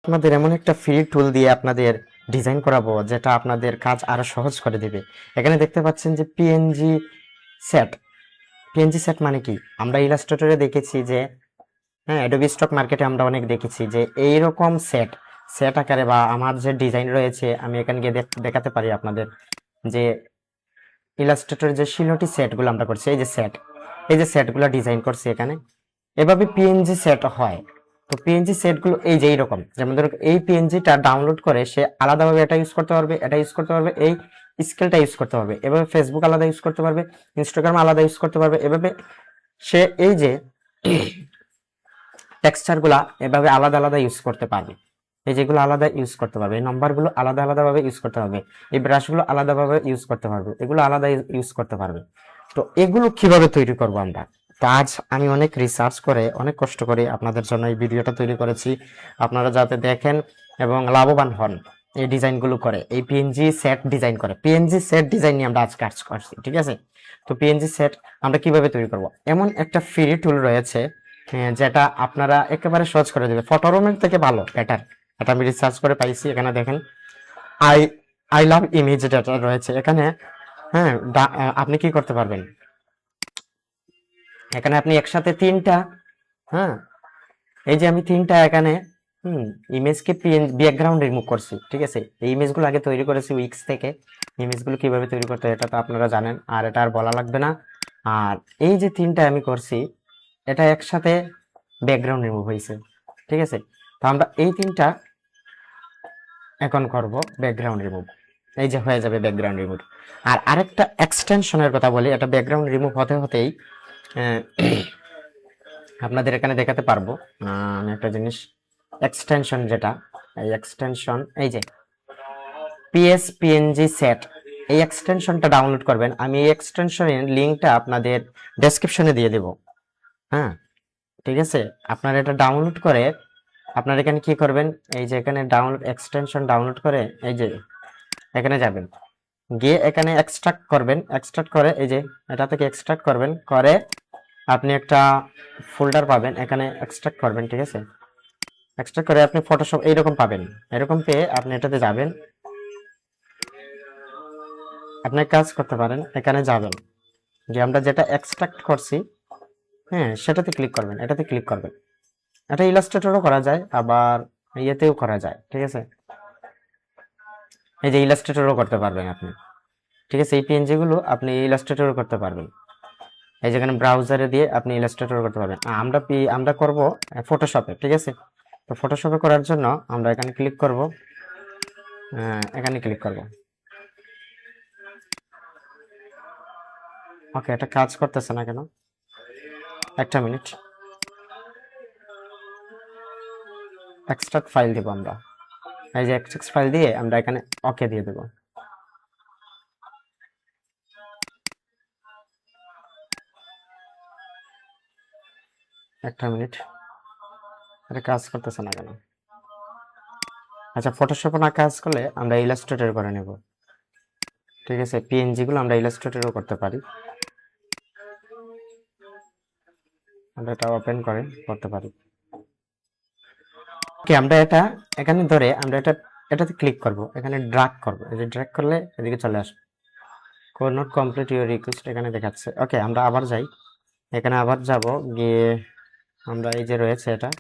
আপনাদের এমন একটা ফ্রি টুল দিয়ে আপনাদের ডিজাইন করাবো যেটা আপনাদের কাজ আরো সহজ করে দিবে। এখানে দেখতে পাচ্ছেন যে সেট পিএনজি সেট মানে কি, আমরা ইলাস্ট্রেটরে দেখেছি যে, হ্যাঁ, অ্যাডোবি স্টক মার্কেটে আমরা অনেক দেখেছি যে এইরকম সেট সেট আকারে বা আমার যে ডিজাইন রয়েছে আমি এখানে গিয়ে দেখাতে পারি আপনাদের যে ইলাস্ট্রেটর যে শিলটি সেটগুলো আমরা করছি, এই যে সেটগুলো ডিজাইন করছি এখানে, এভাবে পিএনজি সেট হয়। তো পিএনজি সেটগুলো এই যে এইরকম, যেমন ধরো এই পিএনজিটা ডাউনলোড করে সে আলাদাভাবে এটা ইউজ করতে পারবে, এটা ইউজ করতে পারবে, এই স্কেলটা ইউজ করতে পারবে, এভাবে ফেসবুক আলাদা ইউজ করতে পারবে, ইনস্টাগ্রাম আলাদা ইউজ করতে পারবে, এভাবে সে এই যে টেক্সচারগুলা এভাবে আলাদা আলাদা ইউজ করতে পারবে। এই যেগুলো আলাদা ইউজ করতে পারবে, এই নাম্বারগুলো আলাদা আলাদাভাবে ইউজ করতে পারবে, এই ব্রাশগুলো আলাদাভাবে ইউজ করতে পারবে, এগুলো আলাদা ইউজ করতে পারবে। তো এগুলো কিভাবে তৈরি করব আমরা? তো আজ আমি অনেক রিসার্চ করে অনেক কষ্ট করে আপনাদের জন্য এই ভিডিওটা তৈরি করেছি, আপনারা যাতে দেখেন এবং লাভবান হন। এই ডিজাইনগুলো করে, এই পিএনজি সেট ডিজাইন করে, পিএনজি সেট ডিজাইন নিয়ে আমরা আজ কাজ করছি, ঠিক আছে? তো পিএনজি সেট আমরা কিভাবে তৈরি করব, এমন একটা ফ্রি টুল রয়েছে যেটা আপনারা একেবারে সহজ করে দেবে, ফটোরুমের থেকে ভালো, বেটার। এটা আমি রিসার্চ করে পাইছি। এখানে দেখেন I I love image data রয়েছে এখানে। হ্যাঁ, আপনি কি করতে পারবেন, এখানে আপনি একসাথে তিনটা, হ্যাঁ, এই যে আমি তিনটা এখানে ইমেজকে ব্যাকগ্রাউন্ড রিমুভ করছি, ঠিক আছে? এই ইমেজগুলো আগে তৈরি করেছি উইক্স থেকে। ইমেজগুলো কিভাবে তৈরি করতে হয় এটা তো আপনারা জানেন, আর এটা আর বলা লাগবে না। আর এই যে তিনটা আমি করছি, এটা একসাথে ব্যাকগ্রাউন্ড রিমুভ হয়েছে, ঠিক আছে? তো আমরা এই তিনটা এখন করব ব্যাকগ্রাউন্ড রিমুভ। এই যে হয়ে যাবে ব্যাকগ্রাউন্ড রিমুভ। আর আরেকটা এক্সটেনশনের কথা বলি, এটা ব্যাকগ্রাউন্ড রিমুভ হতে হতেই আপনাদের এখানে দেখাতে পারবো। আমি একটা জিনিস, এক্সটেনশন যেটা, এই এক্সটেনশন, এই যে পিএসপিএনজি সেট, এই এক্সটেনশনটা ডাউনলোড করবেন। আমি এই এক্সটেনশনের লিঙ্কটা আপনাদের ডেসক্রিপশনে দিয়ে দেব। হ্যাঁ, ঠিক আছে? আপনারা এটা ডাউনলোড করে আপনারা এখানে কি করবেন, এই যে এখানে ডাউনলোড এক্সটেনশন ডাউনলোড করে এই যে এখানে যাবেন, গিয়ে এখানে এক্সট্রাক্ট করবেন, এক্সট্রাক্ট করে এই যে এটা থেকে এক্সট্রাক্ট করবেন, করে আপনি একটা ফোল্ডার পাবেন, এখানে এক্সট্রাক্ট করবেন, ঠিক আছে? এক্সট্রাক্ট করে আপনি ফটোশপ এইরকম পাবেন, এরকম পেয়ে আপনি এটাতে যাবেন, আপনি কাজ করতে পারেন, এখানে যাবেন, যে আমরা যেটা এক্সট্রাক্ট করছি, হ্যাঁ, সেটাতে ক্লিক করবেন, এটাতে ক্লিক করবেন। এটা ইলাস্ট্রেটরও করা যায়, আবার ইয়েতেও করা যায়, ঠিক আছে? এই যে ইলাস্ট্রেটরও করতে পারবেন আপনি, ঠিক আছে? এই পিএনজি গুলো আপনি ইলাস্ট্রেটরও করতে পারবেন। এই যেখানে ব্রাউজারে দিয়ে আপনি ইলাস্ট্রেটর করতে পারবেন। আমরা করব ফটোশপে, ঠিক আছে? তো ফটোশপে করার জন্য আমরা এখানে ক্লিক করব, এখানে ক্লিক করব। ওকে, এটা কাজ করতেছে না কেন, একটা মিনিট। এক্সট্রাক্ট ফাইল দিব আমরা, এই যে এক্সট্রাক্ট ফাইল দিয়ে আমরা এখানে ওকে দিয়ে দেব। একটা মিনিট, এটা কাজ করতেছে না কেন? আচ্ছা, ফটোশপে না কাজ করলে আমরা ইলাস্ট্রেটর করে নেব, ঠিক আছে? পিএনজি গুলো আমরা ইলাস্ট্রেটরও করতে পারি, আমরা এটা ওপেন করে করতে পারি। ওকে, আমরা এটা এখানে ধরে আমরা এটাতে ক্লিক করব, এখানে ড্র্যাগ করব, এই যে ড্র্যাগ করলে এদিকে চলে আসবে। Code not complete your request এখানে দেখাচ্ছে। ওকে, আমরা আবার যাই, এখানে আবার যাব, গিয়ে আমরা এই যে রয়েছে এটা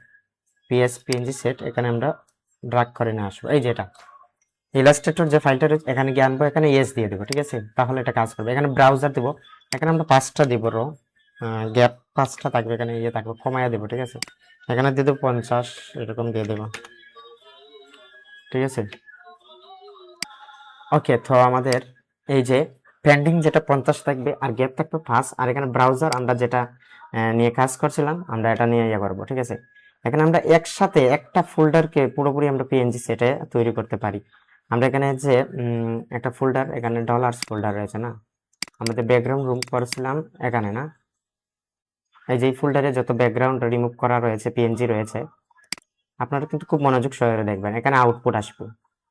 পিএসপিএনজি সেট, এখানে আমরা ড্র্যাগ করে নিয়ে আসবো, এই যে এটা ইলাস্ট্রেটর যে ফাইলটা রয়েছে এখানে গিয়ে আনবো, এখানে ইয়েস দিয়ে দেবো, ঠিক আছে? তাহলে এটা কাজ করবে। এখানে ব্রাউজার দেবো, এখানে আমরা 5টা দিব, গ্যাপ 5টা থাকবে, এখানে ইয়ে থাকবে, কমাইয়া দেবো, ঠিক আছে? এখানে দিয়ে দেবো 50, এরকম দিয়ে দেবো, ঠিক আছে? ওকে, তো আমাদের এই যে পেন্ডিং যেটা 50 থাকবে, আর গ্যাপ থাকবে 5, আর এখানে ব্রাউজার আমরা যেটা নিয়ে কাজ করছিলাম আমরা এটা নিয়ে ইয়ে করবো, ঠিক আছে? এখানে আমরা একসাথে একটা ফোল্ডারকে পুরোপুরি আমরা পিএনজি সেটে তৈরি করতে পারি। আমরা এখানে যে একটা ফোল্ডার, এখানে ডলার্স ফোল্ডার রয়েছে না, আমাদের ব্যাকগ্রাউন্ড রিমুভ করেছিলাম এখানে না, এই যে ফোল্ডারে যত ব্যাকগ্রাউন্ড রিমুভ করা রয়েছে পিএনজি রয়েছে, আপনারা কিন্তু খুব মনোযোগ সহকারে দেখবেন, এখানে আউটপুট আসবে,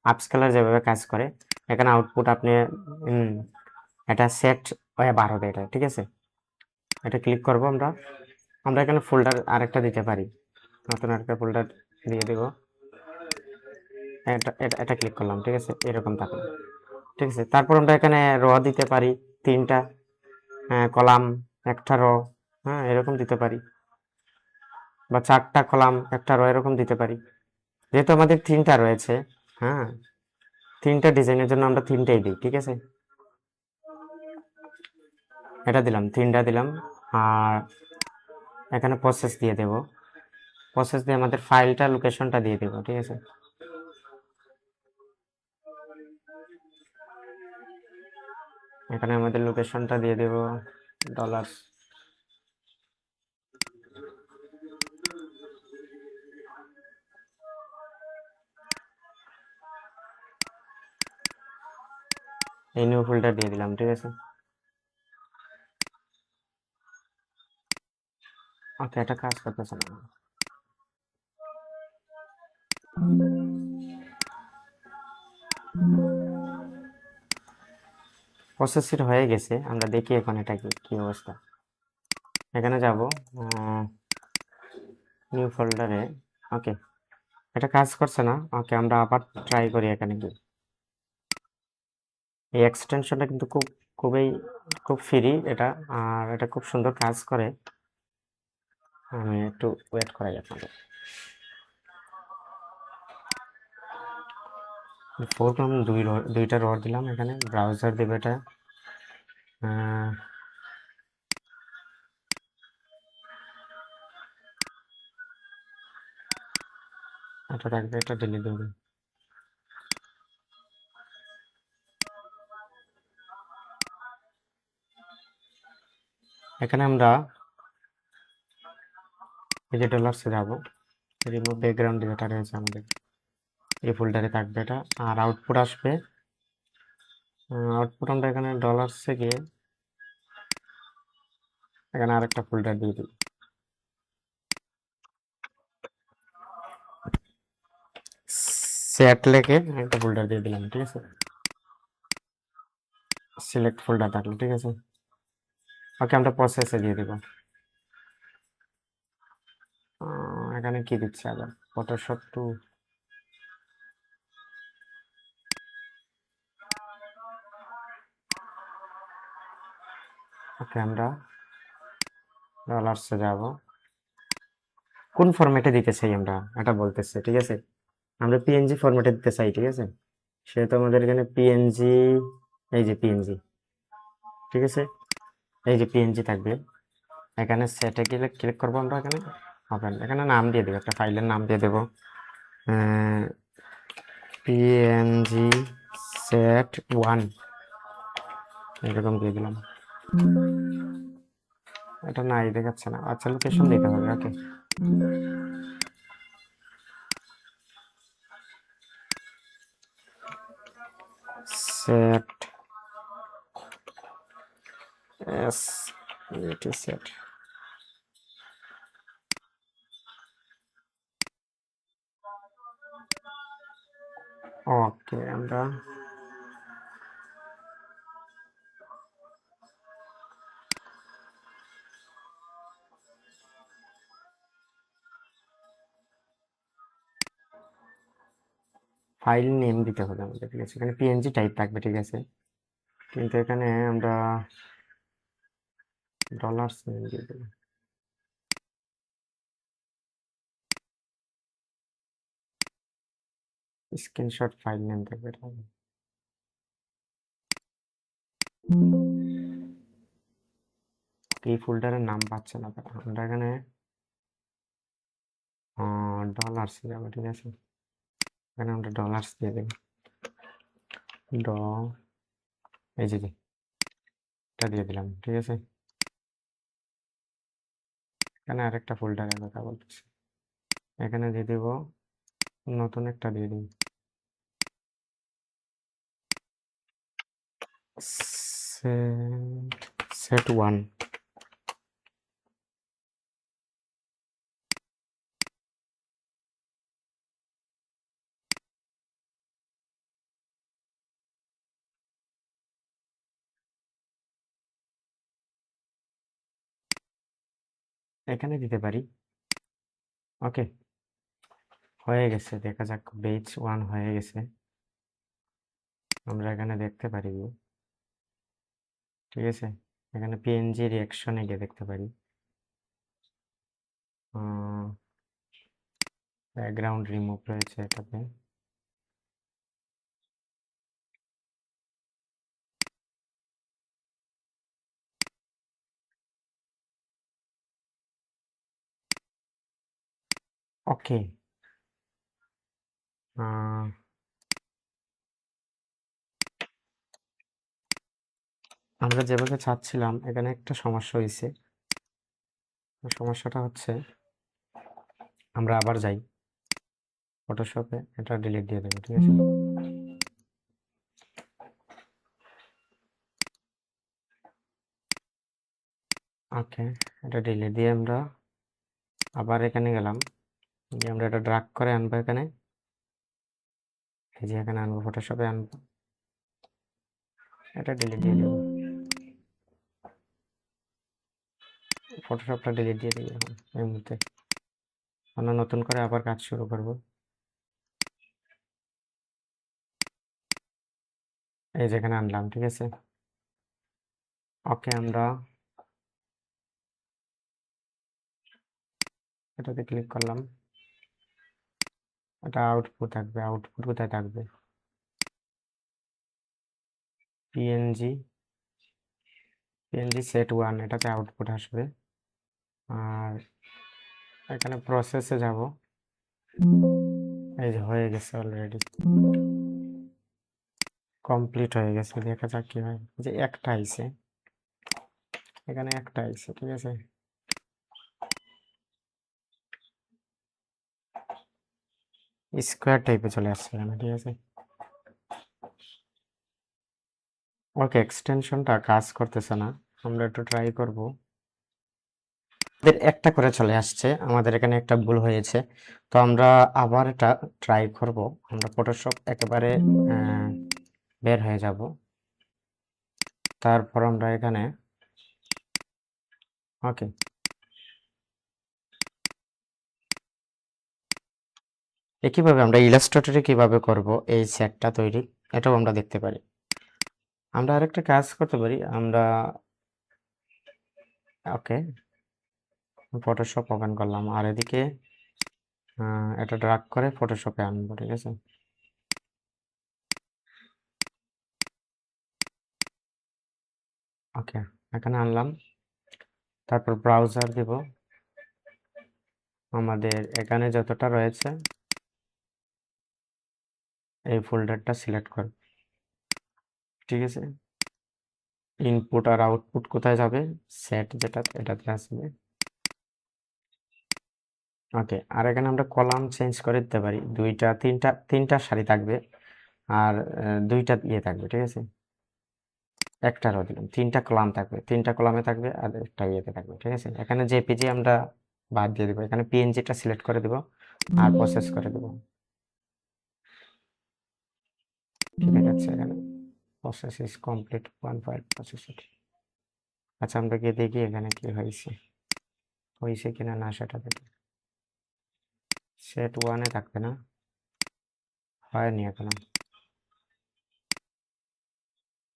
আপস্কেলার যেভাবে কাজ করে এখানে আউটপুট আপনি এটা সেট হয়ে বার হবে এটা, ঠিক আছে? এটা ক্লিক করব আমরা, আমরা এখানে ফোল্ডার আরেকটা দিতে পারি, নতুন আরেকটা ফোল্ডার দিয়ে দেব, এটা এটা এটা ক্লিক করলাম, ঠিক আছে, এরকম থাকলো, ঠিক আছে। তারপর আমরা এখানে র দিতে পারি 3টা কলাম, একটা র, হ্যাঁ এরকম দিতে পারি, বা 4টা কলাম, একটা র, এরকম দিতে পারি। যেহেতু আমাদের 3টা রয়েছে, হ্যাঁ 3টা ডিজাইনের জন্য আমরা 3টাই দিই, ঠিক আছে। এটা দিলাম, 3টা দিলাম। আর এখানে প্রসেস দিয়ে দেব, প্রসেস দিয়ে আমাদের ফাইলটা লোকেশনটা দিয়ে দেব, ঠিক আছে। এখানে আমাদের লোকেশনটা দিয়ে দেব ডলার। এই নিউ ফোল্ডার দিয়ে দিলাম, ঠিক আছে। ওকে, এটা কাজ করতেছে না। প্রসেসিং হয়ে গেছে, আমরা দেখি এখন এটা কি অবস্থা। এখানে যাব নিউ ফোল্ডারে। ওকে, এটা কাজ করছে না। ওকে, আমরা আবার ট্রাই করি এখানে গিয়ে। এই এক্সটেনশনটা কিন্তু খুব ফ্রি এটা, আর এটা খুব সুন্দর কাজ করে। আমি একটু ওয়েট করা যাক আপনাদের। প্রথম দুইটা রড দিলাম, এখানে ব্রাউজার দেবে এটা। এটা থাকবে, এটা ডিলিট দেবে। এখানে আমরা এই যে ডলার্সে যাব, রিমুভ ব্যাকগ্রাউন্ড যেটা রয়েছে আমাদের এই ফোল্ডারে থাকবে এটা, আর আউটপুট আসবে। আউটপুট আমরা এখানে ডলার্সে গিয়ে এখানে আরেকটা ফোল্ডার দিয়ে দিই, সেট লেখে একটা ফোল্ডার দিয়ে দিলাম, ঠিক আছে। সিলেক্ট ফোল্ডার থাকলো, ঠিক আছে। ওকে, আমরা প্রসেসে দিয়ে দিব। এখানে কি দিচ্ছে আবার, ফটোশপ 2। ওকে, আমরা ডলার্সে যাব। কোন ফরম্যাটে দিতে চাই আমরা এটা বলতেছে, ঠিক আছে। আমরা পিএনজি ফরম্যাটে দিতে চাই, ঠিক আছে। সেহেতু আমাদের এখানে পিএনজি, এই যে পিএনজি, ঠিক আছে, এই যে পিএনজি থাকবে। এখানে সেটে ক্লিক করবো আমরা, এখানে ওপেন, এখানে নাম দিয়ে দেবো, একটা ফাইলের নাম দিয়ে দেবো পিএনজি সেট 1, এরকম দিয়ে দিলাম। এটা নাই দেখাচ্ছে না, আচ্ছা লোকেশন দিতে হবে। ওকে, সেট এস এটি সেট। ওকে, আমরা ফাইল নেম দিতে হবে আমাদের, ঠিক আছে। এখানে পিএনজি টাইপ থাকবে, ঠিক আছে, কিন্তু এখানে আমরা ডলার্স নেম দিয়ে দেবো। স্ক্রিনশট ফাইল নেম থাকবে এটা। এই ফোল্ডারের নাম পাচ্ছে না তারা, আমরা এখানে ডলার্স যাবো, ঠিক আছে। এখানে আমরা ডলার্স দিয়ে দেবো, ড, এই যে এটা দিয়ে দিলাম, ঠিক আছে। এখানে আরেকটা ফোল্ডারের কথা বলতেছি, এখানে দিয়ে দেবো, নতুন একটা দিয়ে দিই, সেট 1। এখানে দিতে পারি। ওকে, হয়ে গেছে, দেখা যাক। বেজ 1 হয়ে গেছে, আমরা এখানে দেখতে পারি। ঠিক আছে, এখানে পিএনজি রিয়াকশনে গিয়ে দেখতে পারি ব্যাকগ্রাউন্ড রিমুভ রয়েছে এটাতে। ওকে, আমরা যেভাবে চাচ্ছিলাম, এখানে একটা সমস্যা হয়েছে। সমস্যাটা হচ্ছে, আমরা আবার যাই ফটোশপে, এটা ডিলিট দিয়ে দেবো। ঠিক আছে, ওকে, এটা ডিলিট দিয়ে আমরা আবার এখানে গেলাম, যে আমরা এটা ড্রাগ করে আনবো এখানে, এই যে এখানে আনবো, ফটোশপে আনবো, এটা ডিলিট দিয়ে দেবো, ফটোশপটা ডিলিট দিয়ে দেবো এখন এই মুহূর্তে। আমরা নতুন করে আবার কাজ শুরু করব। এই যেখানে আনলাম, ঠিক আছে, ওকে, আমরা এটাতে ক্লিক করলাম, এটা আউটপুট থাকবে। আউটপুট কোথায় থাকবে? পিএনজি, পিএনজি সেট 1, এটাতে আউটপুট আসবে। আর এখানে প্রসেসে যাব, এই যে হয়ে গেছে অলরেডি, কমপ্লিট হয়ে গেছে। দেখা যাক কি হয়। যে একটা আইছে, এখানে একটা আইছে, ঠিক আছে, স্কোয়ার টাইপে চলে আসছে এখানে। ঠিক আছে, ওকে, এক্সটেনশনটা কাজ করতেছে না, আমরা একটু ট্রাই করব। একটা করে চলে আসছে, আমাদের এখানে একটা ভুল হয়েছে, তো আমরা আবার এটা ট্রাই করব। আমরা ফটোশপ একেবারে বের হয়ে যাব, তারপর আমরা এখানে, ওকে, একইভাবে আমরা ইলাস্ট্রেটরে কিভাবে করব এই সেটটা তৈরি, এটাও আমরা দেখতে পারি। আমরা আরেকটা কাজ করতে পারি, আমরা, ওকে, ফটোশপ ওপেন করলাম, আর এদিকে এটা ড্রাগ করে ফটোশপে আনবো। ঠিক আছে, ওকে, এখানে আনলাম, তারপর ব্রাউজার দিব, আমাদের এখানে যতটা রয়েছে এই ফোল্ডারটা সিলেক্ট করব। ঠিক আছে, ইনপুট আর আউটপুট কোথায় যাবে? সেট যেটা, এটাতে আসবে। ওকে, আর এখানে আমরা কলাম চেঞ্জ করে দিতে পারি, দুইটা তিনটা সারি থাকবে, আর দুইটা ইয়ে থাকবে। ঠিক আছে, একটা রো দিলাম, তিনটা কলাম থাকবে, তিনটা কলামে থাকবে আর একটা ইয়েতে থাকবে। ঠিক আছে, এখানে জেপিজি আমরা বাদ দিয়ে দেবো, এখানে পিএনজিটা সিলেক্ট করে দেবো আর প্রসেস করে দেবো। ঠিক আছে, এখানে process is complete, 1 file processed. আচ্ছা, আমরা গিয়ে দেখি এখানে কি হয়েছে কিনা না সেটা দেখি। সেট 1-এ থাকবে না, হয়নি এখনো।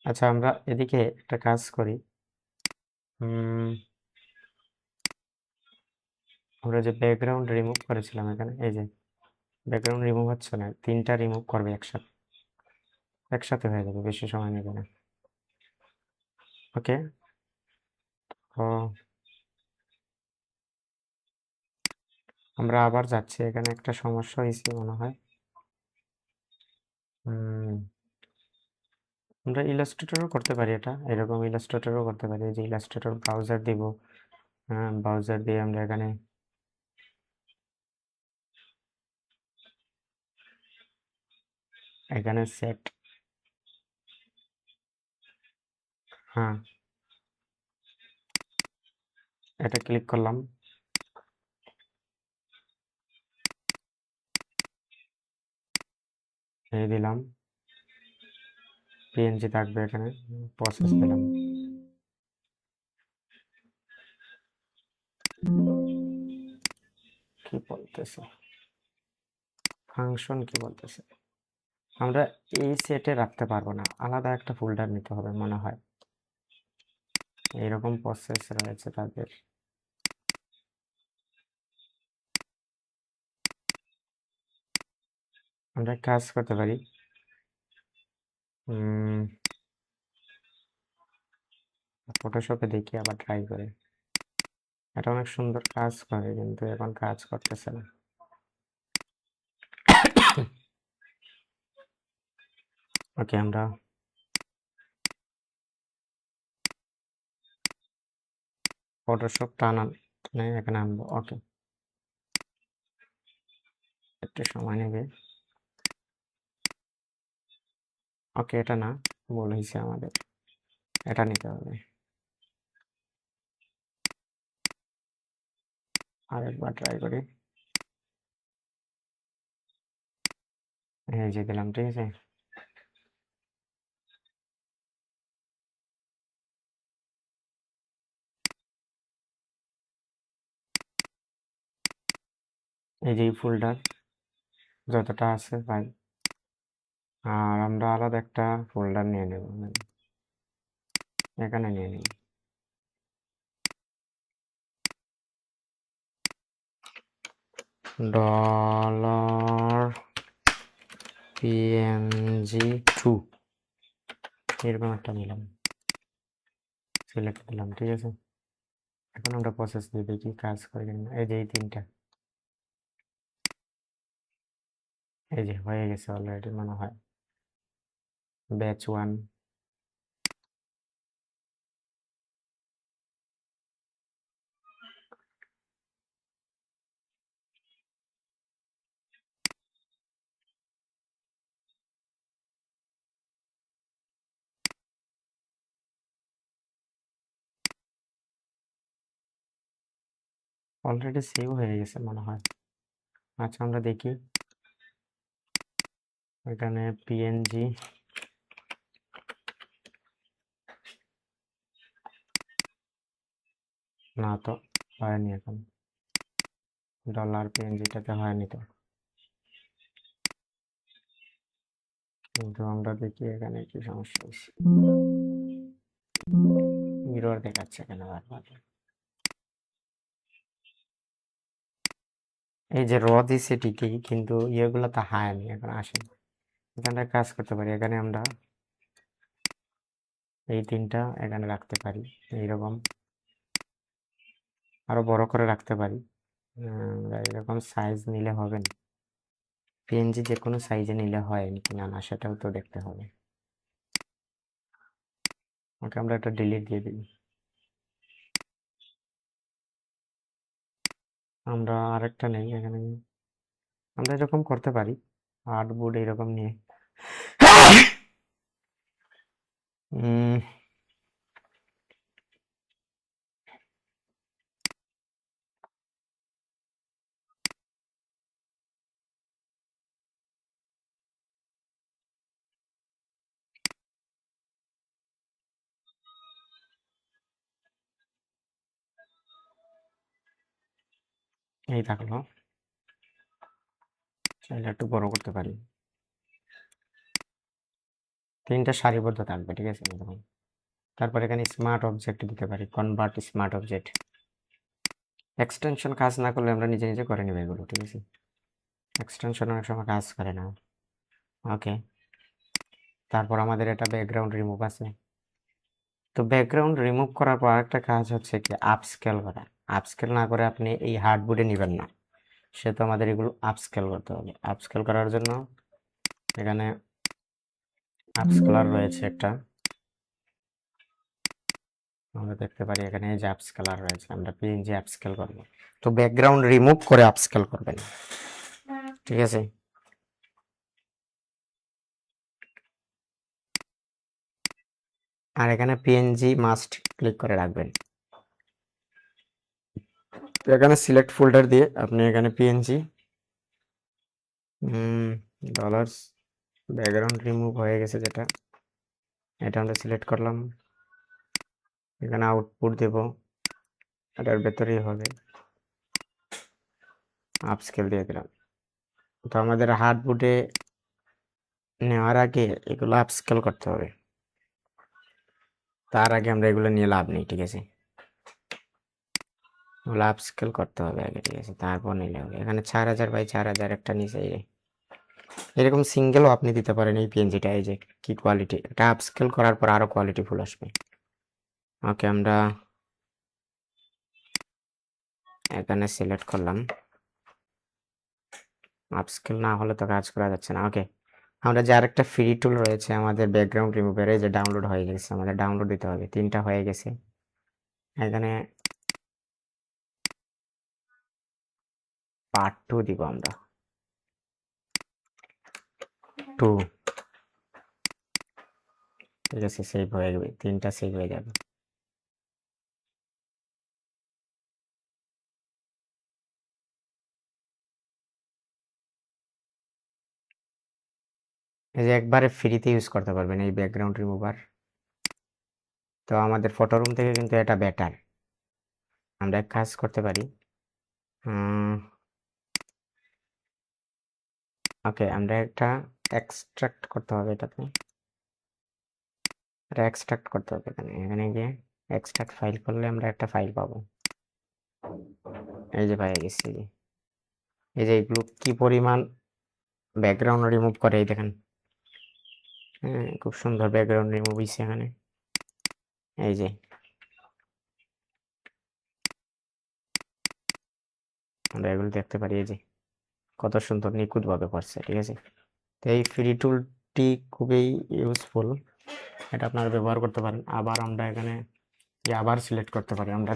আচ্ছা, আমরা এদিকে একটা কাজ করি, আমরা যে ব্যাকগ্রাউন্ড রিমুভ করেছিলাম এখানে, এই যে ব্যাকগ্রাউন্ড রিমুভ হচ্ছে না, তিনটা রিমুভ করবে একসাথে, একসাথে হয়ে যাবে, বেশি সময় নেবে না। ওকে, তো আমরা আবার যাচ্ছি, এখানে একটা সমস্যা হয়েছে মনে হয়। আমরা ইলাস্ট্রেটরও করতে পারি, এটা এরকম ইলাস্ট্রেটরও করতে পারি। এই যে ইলাস্ট্রেটর ব্রাউজার দিব, ব্রাউজার দিয়ে আমরা এখানে সেট, হ্যাঁ, এটা ক্লিক করলাম, এই দিলাম, পিএনজি থাকবে এখানে, প্রসেস দিলাম। কি বলতেছে? ফাংশন কি বলতেছে, আমরা এই সেটে রাখতে পারবো না, আলাদা একটা ফোল্ডার নিতে হবে মনে হয়, এইরকম প্রসেস রয়েছে তাদের। আমরা কাজ করতে পারি, ফটোশপে দেখি আবার ট্রাই করে। এটা অনেক সুন্দর কাজ করে কিন্তু এখন কাজ করতেছে না। ওকে, আমরা ফটোশপ টানে এখানে আনবো। ওকে, একটু সময় নেবে। ওকে, এটা না, ভুল হয়েছে আমাদের, এটা নিতে হবে। আরেকবার ট্রাই করি, এই যে দিলাম, ঠিক আছে। এই যে ফোল্ডার যতটা আছে ভাই, আর আমরা আলাদা একটা ফোল্ডার নিয়ে নেব, এখানে নিয়ে নিই। ডলার PNG2 এরকম একটা নিলাম, সিলেক্ট দিলাম, ঠিক আছে। এখন আমরা প্রসেস দিয়ে দেখি কাজ করে কিনা। এই যে এই তিনটা, এই যে হয়ে গেছে অলরেডি মনে হয়, ব্যাচ 1। অলরেডি সেভ হয়ে গেছে মনে হয়। আচ্ছা, আমরা দেখি এখানে পিএনজি, না তো হয়নি, এখন ডলার পিএনজিটাতে হয়নি তো, কিন্তু আমরা দেখি এখানে কি সমস্যা হয়েছে, মিরর দেখাচ্ছে এখানে বারবার। এই যে র দিছে ঠিকই, কিন্তু ইয়েগুলো তো হয়নি, এখন আসেনি। এখানে কাজ করতে পারি, এখানে আমরা এই তিনটা এখানে রাখতে পারি, এইরকম আরো বড় করে রাখতে পারি। এরকম সাইজ নিলে হবে না, পিএনজি যে কোনো সাইজে নিলে হয় কিনা না সেটাও তো দেখতে হবে। ওকে, আমরা একটা ডিলিট দিয়ে দিই। আমরা আরেকটা নেই এখানে, আমরা এরকম করতে পারি, আর্টবোর্ড এরকম নিয়ে। এই থাকলো, চাইলে একটু বড় করতে পারি, তিনটা সারিবদ্ধ থাকবে, ঠিক আছে এরকম। তারপর এখানে স্মার্ট অবজেক্ট দিতে পারি, কনভার্ট স্মার্ট অবজেক্ট। এক্সটেনশন কাজ না করলে আমরা নিজে নিজে করে নেব এগুলো, ঠিক আছে। এক্সটেনশন অনেক সময় কাজ করে না। ওকে, তারপর আমাদের এটা ব্যাকগ্রাউন্ড রিমুভ আছে। তো ব্যাকগ্রাউন্ড রিমুভ করার পর একটা কাজ হচ্ছে কি আপস্কেল করা। আপস্কেল না করে আপনি এই হার্ডবোর্ডে নেবেন না, সে তো আমাদের এগুলো আপস্কেল করতে হবে। আপস্কেল করার জন্য এখানে আপস্কেলার রয়েছে একটা, আমরা দেখতে পারি এখানে এই যে আপস্কেলার রয়েছে, আমরা পিএনজি আপস্কেল করব। তো ব্যাকগ্রাউন্ড রিমুভ করে আপস্কেল করবেন, ঠিক আছে। আর এখানে পিএনজি মাস্ট ক্লিক করে রাখবেন। তো এখানে সিলেক্ট ফোল্ডার দিয়ে আপনি এখানে পিএনজি ডলার্স ব্যাকগ্রাউন্ড রিমুভ হয়ে গেছে যেটা, এটা আমরা সিলেক্ট করলাম, এখানে আউটপুট দেব, এটার ভেতরেই হবে, আপস্কেল দিয়ে দিলাম। তো আমাদের হার্ডবোর্ডে নেওয়ার আগে এগুলো আপস্কেল করতে হবে। তার আগে আমরা এগুলো নিয়ে লাভ নেই, ঠিক আছে? এগুলো আপস্কেল করতে হবে আগে, ঠিক আছে? তারপর নিলে হবে। এখানে 4000 বাই 4000 একটা নিচে এরকম সিঙ্গেলও আপনি দিতে পারেন। এই পিএনজিটা এই যে কি কোয়ালিটি, এটা আপস্কেল করার পর আরো কোয়ালিটি ফুল আসবে। ওকে, আমরা এখানে সিলেক্ট করলাম। আপস্কেল না হলে তো কাজ করা যাচ্ছে না। ওকে, আমরা যে আরেকটা ফ্রি টুল রয়েছে আমাদের ব্যাকগ্রাউন্ড রিমুভার, এই যে ডাউনলোড হয়ে গেছে, আমাদের ডাউনলোড দিতে হবে। 3টা হয়ে গেছে। এখানে পার্ট 2 দিব আমরা। 2, ঠিক আছে, সেভ হয়ে যাবে। 3টা সেভ হয়ে যাবে। এই যে একবারে ফ্রিতে ইউজ করতে পারবেন এই ব্যাকগ্রাউন্ড রিমুভার। তো আমাদের ফটো রুম থেকে কিন্তু এটা বেটার। আমরা এক কাজ করতে পারি। ওকে, আমরা একটা এক্সট্রাক্ট করতে হবে এটাতে। এটা এক্সট্রাক্ট করতে হবে এখানে। এখানে গিয়ে এক্সট্রাক্ট ফাইল করলে আমরা একটা ফাইল পাবো। এই যে পেয়ে গেছি। এই যে এগুলো কি পরিমাণ ব্যাকগ্রাউন্ড রিমুভ করে, এই দেখেন। হ্যাঁ, খুব সুন্দর ব্যাকগ্রাউন্ড রিমুভ হয়েছে এখানে। এই যে আমরা এগুলো দেখতে পারি, এই যে কত সুন্দর নিখুঁত ভাবে করছে, ঠিক আছে? তো এই ফ্রি টুলটি খুবই ইউজফুল, এটা আপনারা ব্যবহার করতে পারেন। আবার আমরা এখানে যে আবার সিলেক্ট করতে পারি। আমরা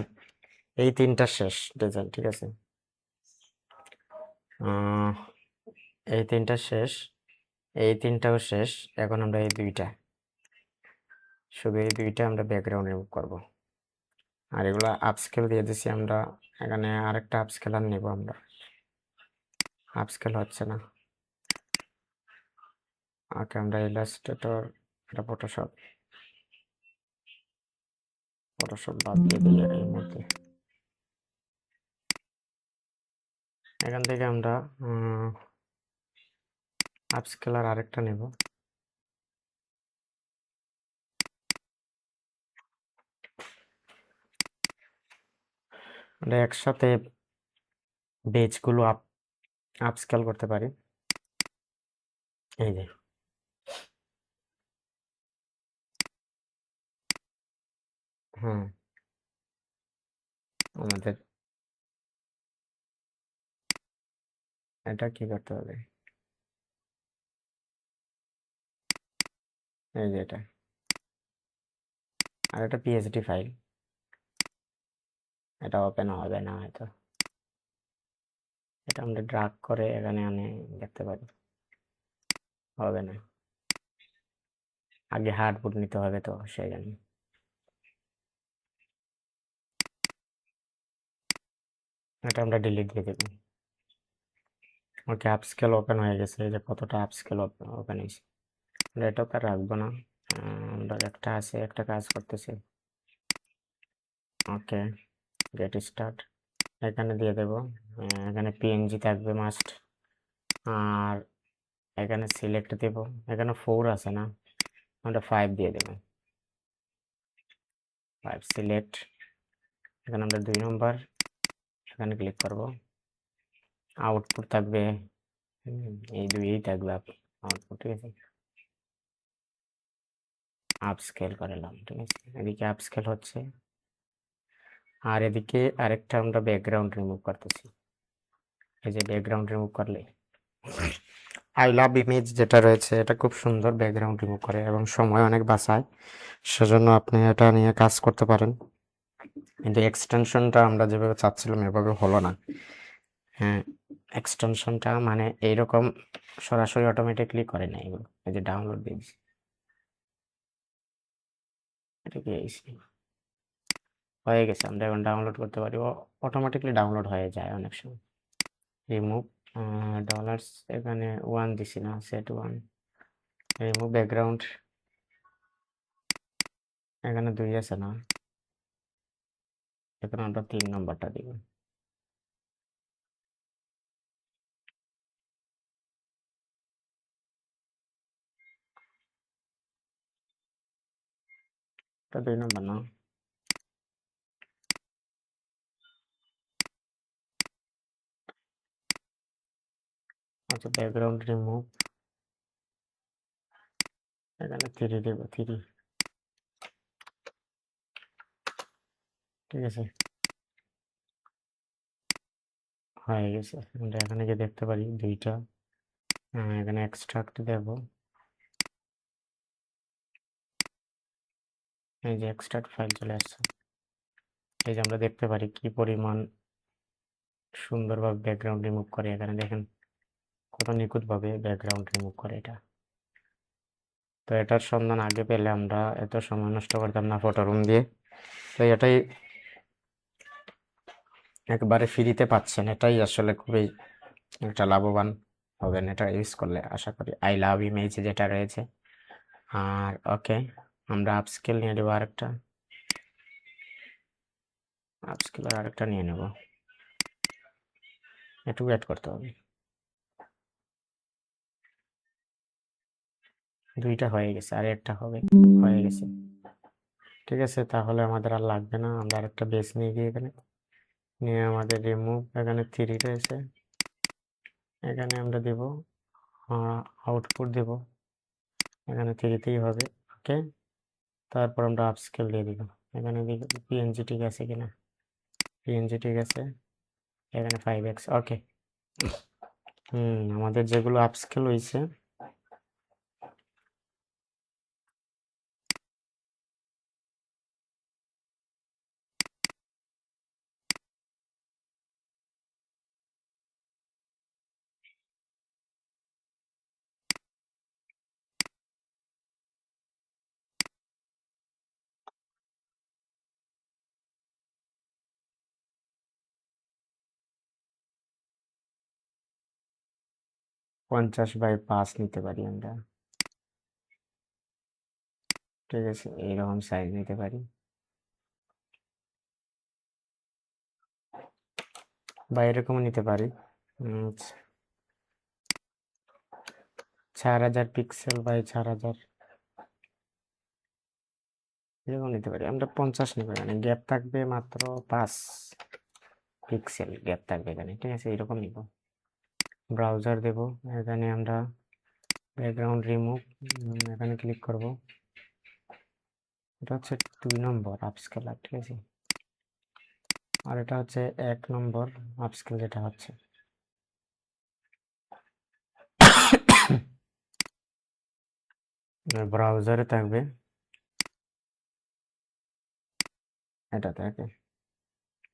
এই 3টা শেষ ডিজাইন, ঠিক আছে? এই 3টা শেষ, এই 3টাও শেষ। এখন আমরা এই 2টা, শুধু এই 2টা আমরা ব্যাকগ্রাউন্ড রিমুভ করবো। আর এগুলো আপস্কেল দিয়ে দিছি আমরা। এখানে আরেকটা আপস্কেলার নেব আমরা। আপস্কেল হচ্ছে না। ওকে, আমরা ইলাস্ট্রেটর, এটা ফটোশপ বাদ দিয়ে দিই এর মধ্যে। এখান থেকে আমরা আপস্কেলার আরেকটা নেব। আমরা একসাথে বেজগুলো আপস্কেল করতে পারি। এই যে হ্যাঁ, আমাদের এটা কি করতে হবে? এই যে এটা, আর এটা পিএসডি ফাইল, এটা ওপেন হবে না হয়তো। এটা আমরা ড্রাগ করে এখানে আনে দেখতে পারি, হবে না। আগে হার্ডবোর্ড নিতে হবে, তো সেই জন্য এটা আমরা ডিলিট দিয়ে দেবো। ওকে, আপস্কেল ওপেন হয়ে গেছে। এই যে কতটা আপস্কেল ওপেন হয়েছে। আমরা এটাও তো রাখবো না। আমরা একটা আছে, একটা কাজ করতেছি। ওকে, গেট স্টার্ট এখানে দিয়ে দেব। এখানে পিএনজি থাকবে মাস্ট। আর এখানে সিলেক্ট দেব। এখানে 4 আছে না, আমরা 5 দিয়ে দেব। 5 সিলেক্ট। এখানে আমরা 2 নম্বর, এখানে ক্লিক করব। আউটপুট থাকবে এই 2ই থাকবে আউটপুট, ঠিক আছে? আপস্কেল করলাম, ঠিক আছে? এদিকে আপস্কেল হচ্ছে, আর এদিকে আরেকটা আমরা ব্যাকগ্রাউন্ড রিমুভ করতেছি। এই যে ব্যাকগ্রাউন্ড রিমুভ করলে আই লাভ ইমেজ যেটা রয়েছে, এটা খুব সুন্দর ব্যাকগ্রাউন্ড রিমুভ করে এবং সময় অনেক বাঁচায়। সেজন্য আপনি এটা নিয়ে কাজ করতে পারেন। কিন্তু এক্সটেনশনটা আমরা যেভাবে চাচ্ছিলাম এভাবে হলো না। হ্যাঁ, এক্সটেনশনটা মানে এইরকম সরাসরি অটোমেটিকলি করে না এগুলো। এই যে ডাউনলোড দিয়েছি, এটা কি হয়ে গেছে। আমরা এখন ডাউনলোড করতে পারি, অটোমেটিকলি ডাউনলোড হয়ে যায় অনেক সময়। রিমুভ ডলার্স, এখানে 1 দিছি না, সেট 1। রিমুভ ব্যাকগ্রাউন্ড, এখানে 2 আছে না, এখানে আমরা 3 নম্বরটা দিব। এটা 2 নম্বর না? আচ্ছা, ব্যাকগ্রাউন্ড রিমুভ, এখানে 3 দেব, 3। ঠিক আছে, হয়ে গেছে। আমরা এখানে গিয়ে দেখতে পারি 2টা। এখানে এক্সট্রাক্ট দেব। এই যে এক্সট্রাক্ট ফাইল চলে আসছে। এই যে আমরা দেখতে পারি কি পরিমাণ সুন্দরভাবে ব্যাকগ্রাউন্ড রিমুভ করে। এখানে দেখেন কত নিখুঁতভাবে ব্যাকগ্রাউন্ড রিমুভ করে এটা। তো এটার সন্ধান আগে পেলে আমরা এত সময় নষ্ট করতাম না ফটো রুম দিয়ে। তো এটাই একবারে ফ্রিতে পাচ্ছেন, এটাই আসলে খুবই একটা লাভবান হবেন এটা ইউজ করলে আশা করি। আই লাভ ইমেজ যেটা রয়েছে। আর ওকে, আমরা আপস্কেল নিয়ে নেবো, আরেকটা আপস্কেল আরেকটা নিয়ে নেব। একটু ওয়েট করতে হবে। 2টা হয়ে গেছে, আর একটা হবে, হয়ে গেছে। ঠিক আছে, তাহলে আমাদের আর লাগবে না। আমরা আরেকটা বেস নিয়ে গিয়ে এখানে নিয়ে আমাদের রিমুভ, এখানে 3 রয়েছে, এখানে আমরা দেব আউটপুট দেব, এখানে 3তেই হবে। ওকে, তারপর আমরা আপস্কেল দিয়ে দিব। এখানে দেখব পিএনজি ঠিক আছে কিনা। পিএনজি ঠিক আছে, এখানে 5x। ওকে, আমাদের যেগুলো আপস্কেল হয়েছে, পঞ্চাশ বাই 5 নিতে পারি আমরা। ঠিক আছে, এইরকম সাইজ নিতে পারি, বা এরকমও নিতে পারি। 4000 পিক্সেল বাই 4000, এরকম নিতে পারি আমরা। 50 নেব, এখানে গ্যাপ থাকবে মাত্র 5 পিক্সেল গ্যাপ থাকবে এখানে। ঠিক আছে, এরকম নিব। ব্রাউজার দেব, এখানে আমরা ব্যাকগ্রাউন্ড রিমুভ, এখানে ক্লিক করব। এটা হচ্ছে 2 নম্বর আপস্কেলার। ঠিক আছে, আর এটা হচ্ছে 1 নম্বর আপস্কেল যেটা হচ্ছে। ব্রাউজারে থাকবে, এটা থাকে,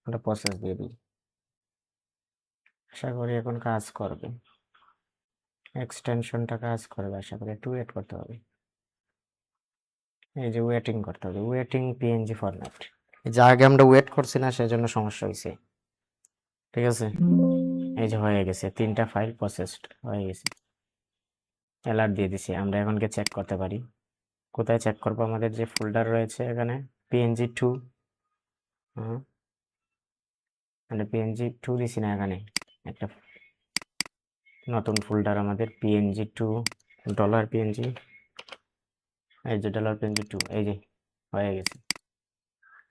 এটা প্রসেস দিয়ে দিই। আশা করি এখন কাজ করবে, এক্সটেনশনটা কাজ করবে আশা করি। একটু ওয়েট করতে হবে, এই যে ওয়েটিং করতে হবে, ওয়েটিং পিএনজি ফরম্যাট। এই যে আগে আমরা ওয়েট করছি না, সেজন্য সমস্যা হয়েছে। ঠিক আছে, এই যে হয়ে গেছে, 3টা ফাইল প্রসেসড হয়ে গেছে, অ্যালার্ট দিয়ে দিছি। আমরা এখন গিয়ে চেক করতে পারি। কোথায় চেক করবো? আমাদের যে ফোল্ডার রয়েছে এখানে png2, মানে png2 দিছি না, এখানে একটা নতুন ফোল্ডার আমাদের png2 $png, এই যে $png2, এই যে হয়ে গেছে,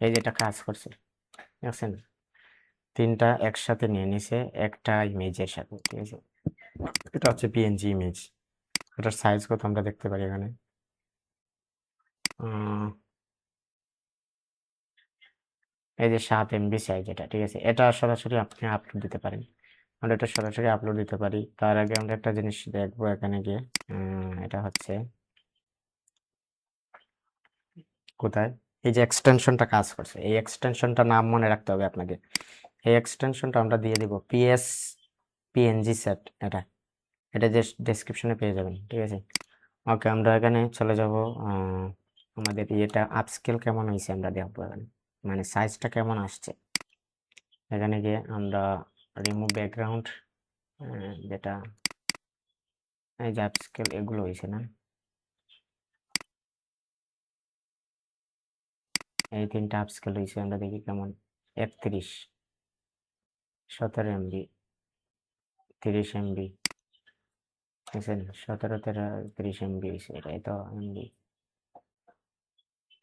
এই যে এটা কাজ করছে, দেখছেন? 3টা একসাথে নিয়ে নিছে একটা ইমেজের সাথে। ঠিক আছে, এটা হচ্ছে পিএনজি ইমেজ। এটার সাইজ কত আমরা দেখতে পারি এখানে। এই যে 7 MB সাইজ এটা। ঠিক আছে, এটা সরাসরি আপনি আপলোড দিতে পারেন, আমরা এটা সরাসরি আপলোড দিতে পারি। তার আগে আমরা একটা জিনিস দেখবো এখানে গিয়ে। এটা হচ্ছে কোথায়, এই যে এক্সটেনশনটা কাজ করছে, এই এক্সটেনশনটা নাম মনে রাখতে হবে আপনাকে। এই এক্সটেনশনটা আমরা দিয়ে দিব পিএনজি সেট, এটা এটা যে ডেসক্রিপশনে পেয়ে যাবেন। ঠিক আছে, ওকে, আমরা এখানে চলে যাব। আমাদের এটা আপস্কেল কেমন হয়েছে আমরা দেখবো এখানে, মানে সাইজটা কেমন আসছে। এখানে গিয়ে আমরা রিমুভ ব্যাকগ্রাউন্ড, যেটা এই যে আপস্কেল এগুলো হয়েছে না, এই 3টা আপস্কেল হয়েছে। আমরা দেখি কেমন। 31, 17 MB, 30 MB, বুঝছেন? 17, 13, 30 MB হয়েছে, এটাই তো MB।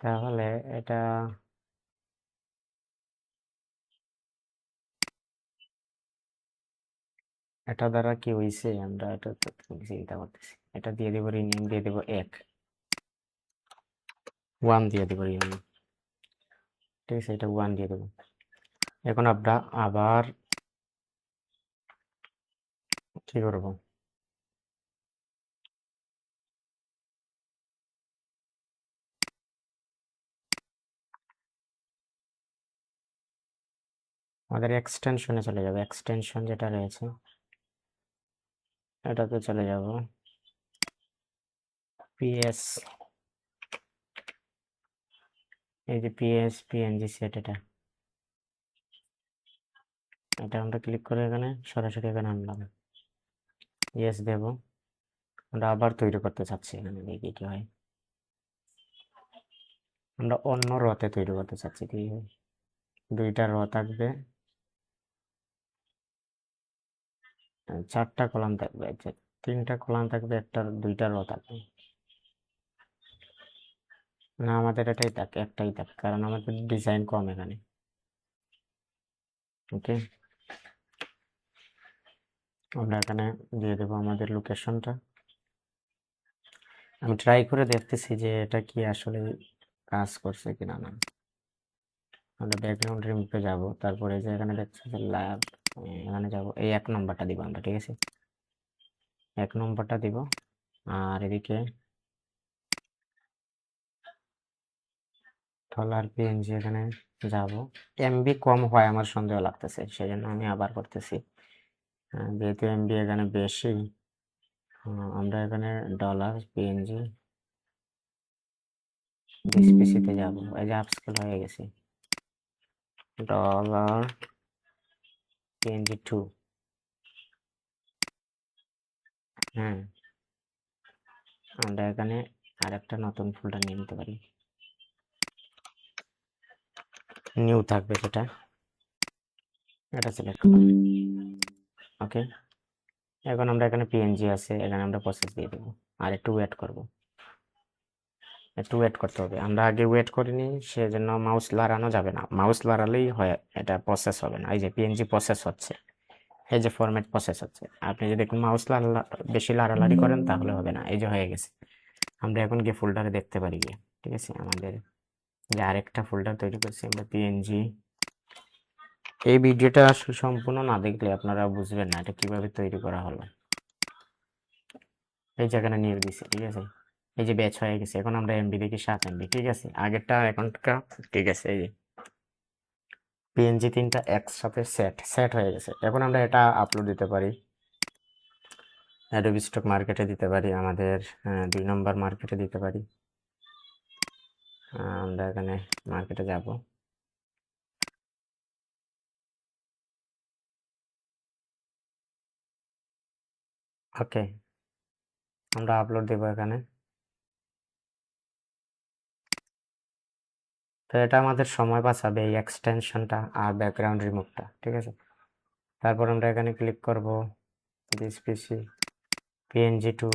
তাহলে এটা এটা দ্বারা কি হয়েছে, আমরা এটা তো চিন্তা করতেছি। এটা দিয়ে দেবো, রিনেম দিয়ে দেবো 1 দিয়ে দেবো রিনেম, ঠিক আছে, এটা 1 দিয়ে দেবো। এখন আমরা আবার কি করবো, আমাদের এক্সটেনশনে চলে যাবে, এক্সটেনশন যেটা রয়েছে এটাতে চলে যাব, পিএস, এই যে পিএস পিএনজি সেট, এটা আমরা ক্লিক করে এখানে সরাসরি এখানে আনলাম, ইয়েস দেব। আমরা আবার তৈরি করতে চাচ্ছি, এখানে দেখি কি হয়। আমরা অন্য রতে তৈরি করতে চাচ্ছি, কি হয়, 2টা র থাকবে, 4টা কলাম থাকবে, আচ্ছা 3টা কলাম থাকবে, 2টা র থাকবে। না, আমাদের এটাই থাক, একটাই থাক, কারণ আমাদের ডিজাইন কম এখানে। ওকে, আমরা এখানে দিয়ে দেবো আমাদের লোকেশনটা। আমি ট্রাই করে দেখতেছি যে এটা কি আসলে কাজ করছে কিনা না। আমরা ব্যাকগ্রাউন্ড রিমুভে যাব, তারপরে যে এখানে দেখছি যে ল্যাব, এখানে যাব, এই 1 নম্বরটা দিব আমরা, ঠিক আছে, 1 নম্বরটা দিব। আর এদিকে $PNG এখানে যাব, এমবি কম হয় আমার সন্দেহ লাগতেছে, সেই জন্য আমি আবার করতেছি। যেহেতু এমবি এখানে বেশি, আমরা এখানে $PNG ডিসপিসিতে যাব, এই যে আপস্কেল হয়ে গেছে, $PNG 2। হ্যাঁ, আমরা এখানে আরেকটা নতুন ফোল্ডার নিয়ে নিতে পারি, নিউ থাকবে যেটা, এটা সিলেক্ট করলাম। ওকে, এখন আমরা এখানে পিএনজি আছে, এখানে আমরা প্রসেস দিয়ে দেবো, আর একটু ওয়েট করব, একটু ওয়েট করতে হবে। আমরা আগে ওয়েট করিনি, সেজন্য মাউস লড়ানো যাবে না, মাউস লড়ালেই হয় এটা প্রসেস হবে না। এই যে পিএনজি প্রসেস হচ্ছে, এই যে ফরম্যাট প্রসেস হচ্ছে, আপনি যদি একটু মাউস বেশি লাড়ালাড়ি করেন তাহলে হবে না। এই যে হয়ে গেছে, আমরা এখন গিয়ে ফোল্ডারে দেখতে পারি গিয়ে, ঠিক আছে, আমাদের যে আরেকটা ফোল্ডার তৈরি করছি আমরা পিএনজি। এই ভিডিওটা আসলে সম্পূর্ণ না দেখলে আপনারা বুঝবেন না এটা কিভাবে তৈরি করা হলো। এই জায়গাটা নিয়ে দিছি, ঠিক আছে, এই যে ব্যাচ হয়ে গেছে। এখন আমরা এমবি দেখি 7 এমবি, ঠিক আছে, আগেরটা এখনটা ঠিক আছে। এই যে পিএনজি 3টা একসাথে সেট সেট হয়ে গেছে। এখন আমরা এটা আপলোড দিতে পারি, অ্যাডোবি স্টক মার্কেটে দিতে পারি, আমাদের 2 নম্বর মার্কেটে দিতে পারি। আমরা এখানে মার্কেটে যাব, ওকে, আমরা আপলোড দেবো এখানে। তো এটা আমাদের সময় বাঁচাবে, এই এক্সটেনশনটা আর ব্যাকগ্রাউন্ড রিমুভটা, ঠিক আছে। তারপর আমরা এখানে ক্লিক করব, দিস পিসি PNG 2,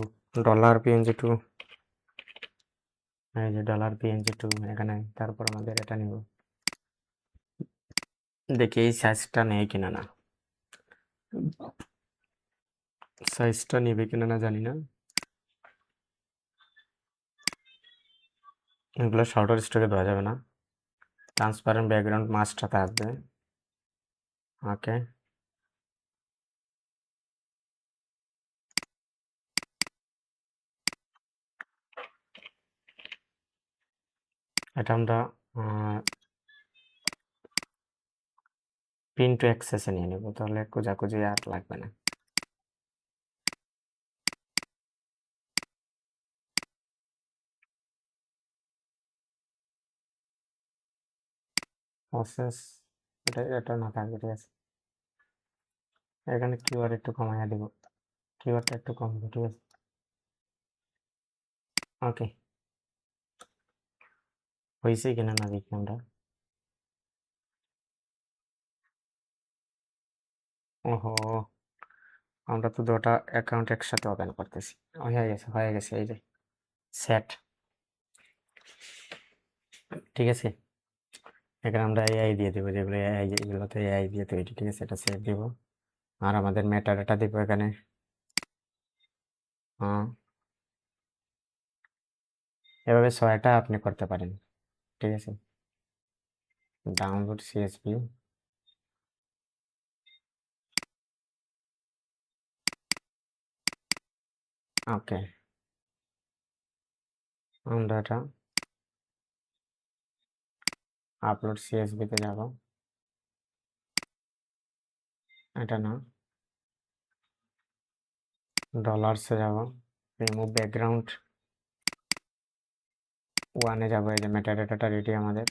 $PNG 2, এই যে $PNG 2 এখানে। তারপর আমাদের এটা নিব, দেখি এই সাইজটা নেই কিনা, না সাইজটা নিবে কিনা না জানি না, এগুলো শর্টার স্টকে দেওয়া যাবে না, ট্রান্সপারেন্ট ব্যাকগ্রাউন্ড মাস্টটা থাকবে। ওকে, এটা আমরা পিন টু অ্যাক্সেসে নিয়ে নেব, তাহলে খোঁজাখুঁজি আর লাগবে না। প্রসেস, এটা না থাকবে, ঠিক আছে, এখানে কিওয়ার্ড একটু কমাইয়া দেব, কিওয়ার্ডটা একটু কমবে, ঠিক আছে। ওকে, হয়েছে কিনা না দেখি আমরা। ওহো, আমরা তো 2টা অ্যাকাউন্ট একসাথে ওপেন করতেছি। হয়ে গেছে, হয়ে গেছে, এই যে সেট। ঠিক আছে, এখানে আমরা এআই দিয়ে দেবো, যেগুলো এআই, এগুলোতে এআই দিয়ে তৈরি। ঠিক আছে, এটা সেভ দিব। আর আমাদের মেটা ডেটা দিব এখানে। হ্যাঁ, এভাবে ছয়টা আপনি করতে পারেন। ঠিক আছে, ডাউনলোড সিএসভি। ওকে, আমরা এটা আপলোড সিএসভিতে যাব। এটা না, ডলার্সে যাব, রিমুভ ব্যাকগ্রাউন্ড ওয়ানে যাব। এই যে মেটা ডেটাটা রেডি আমাদের,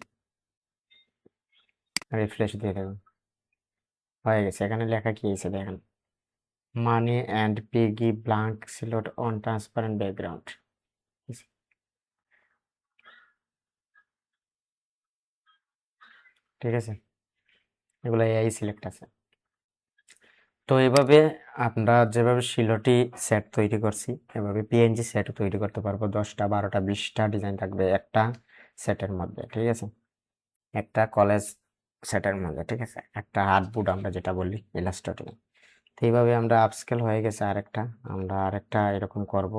রিফ্রেশ দিয়ে দেবো। হয়ে গেছে। এখানে লেখা কি আছে দেখেন, money and piggy bank silhouette on transparent background. ঠিক আছে, এগুলো এআই সিলেক্ট আছে। তো এভাবে আমরা যেভাবে শিলটি সেট তৈরি করছি, এভাবে পিএনজি সেট তৈরি করতে পারবো। 10টা 12টা 20টা ডিজাইন থাকবে একটা সেটের মধ্যে। ঠিক আছে, একটা কলেজ সেটের মধ্যে। ঠিক আছে, একটা আর্টবোর্ড আমরা যেটা বলি ইলাস্ট্রেটরে। তো এইভাবে আমরা আপস্কেল হয়ে গেছে। আরেকটা আমরা আরেকটা এরকম করব।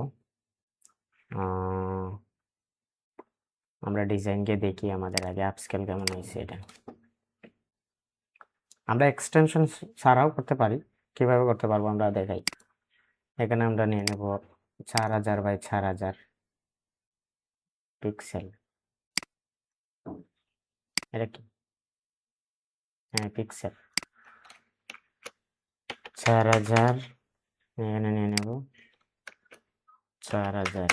আমরা ডিজাইনকে দেখি আমাদের আগে আপস্কেল কেমন হয়েছে এটা। আমরা এক্সটেনশন ছাড়াও করতে পারি, কিভাবে করতে পারবো আমরা দেখাই। এখানে আমরা নিয়ে নেব 4000 বাই 4000 পিক্সেল। এটা কি? হ্যাঁ, পিক্সেল 4000। এখানে নিয়ে নেব 4000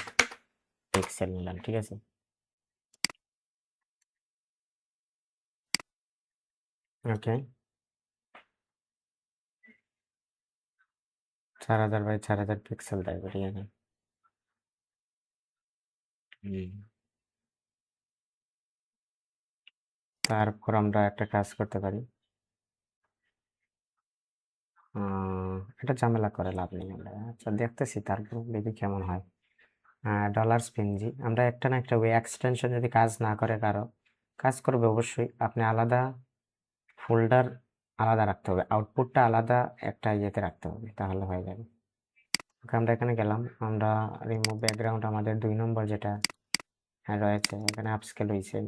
পিক্সেল নিলাম। ঠিক আছে, ওকে, 4000 বাই 4000 পিক্সেল থাকবে। ঠিক আছে, তারপর আমরা একটা কাজ করতে পারি। এটা ঝামেলা করে লাভ নেই। আমরা আচ্ছা দেখতেছি, তারপর দেখি কেমন হয়। ডলার পিএনজি আমরা একটা না একটা ওয়ে এক্সটেনশন যদি কাজ না করে, কারো কাজ করবে অবশ্যই, আপনি আলাদা ফোল্ডার আলাদা রাখতে হবে, আউটপুটটা আলাদা একটা ইয়েতে রাখতে হবে, তাহলে হয়ে যাবে। আমরা এখানে গেলাম, আমরা রিমুভ ব্যাকগ্রাউন্ড আমাদের 2 নম্বর যেটা রয়েছে, এখানে আপস্কেল হয়েছে।